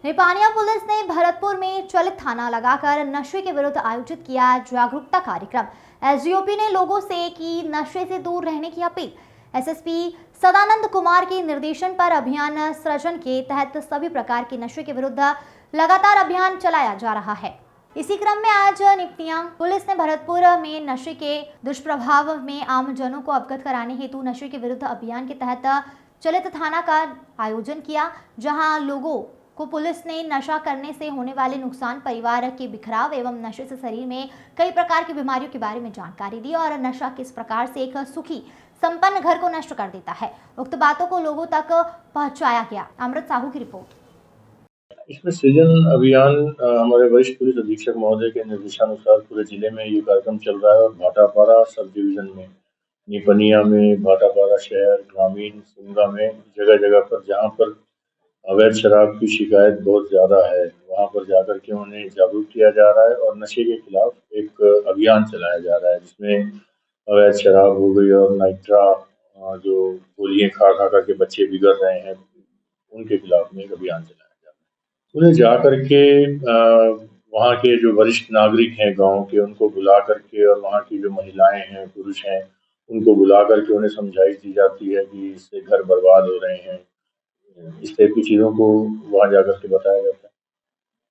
Nipania police ने भरतपुर में चलित थाना लगाकर नशे के विरुद्ध आयोजित किया जागरूकता कार्यक्रम। एसडीओपी ने लोगों से की नशे से दूर रहने की अपील। एसएसपी सदानंद कुमार के निर्देशन पर अभियान सृजन के तहत सभी प्रकार के नशे के विरुद्ध लगातार अभियान चलाया जा रहा है। इसी क्रम में आज निपानिया पुलिस ने भरतपुर में नशे के दुष्प्रभाव में आम जनों को अवगत कराने हेतु नशे के विरुद्ध अभियान के तहत चलित थाना का आयोजन किया, जहां लोगों को पुलिस ने नशा करने से होने वाले नुकसान, परिवार के बिखराव एवं नशे से शरीर में कई प्रकार की बीमारियों के बारे में जानकारी दी और नशा किस प्रकार से एक सुखी संपन्न घर को नष्ट कर देता है, उक्त बातों को लोगों तक पहुंचाया गया। अमृत साहू की रिपोर्ट। इसमें सृजन अभियान हमारे वरिष्ठ पुलिस अधीक्षक महोदय के निर्देशानुसार पूरे जिले में ये कार्यक्रम चल रहा है और भाटापारा सब डिवीजन में, निपनिया में, भाटापारा शहर, ग्रामीण, सिमगा में जगह जगह पर जहाँ पर अवैध शराब की शिकायत बहुत ज़्यादा है, वहाँ पर जाकर के उन्हें जागरूक किया जा रहा है और नशे के खिलाफ एक अभियान चलाया जा रहा है, जिसमें अवैध शराब हो गई और नाइट्रा जो गोलियाँ खा खा करके बच्चे बिगड़ रहे हैं, उनके खिलाफ में एक अभियान चलाया जा रहा है। उन्हें जा करके वहाँ के जो वरिष्ठ नागरिक हैं गाँव के, उनको बुला करके और वहाँ की जो महिलाएं हैं, पुरुष हैं, उनको बुला करके उन्हें समझाइश दी जाती है कि इससे घर बर्बाद हो रहे हैं। इस टाइप की चीज़ों को वहाँ जाकर के बताया जाता है।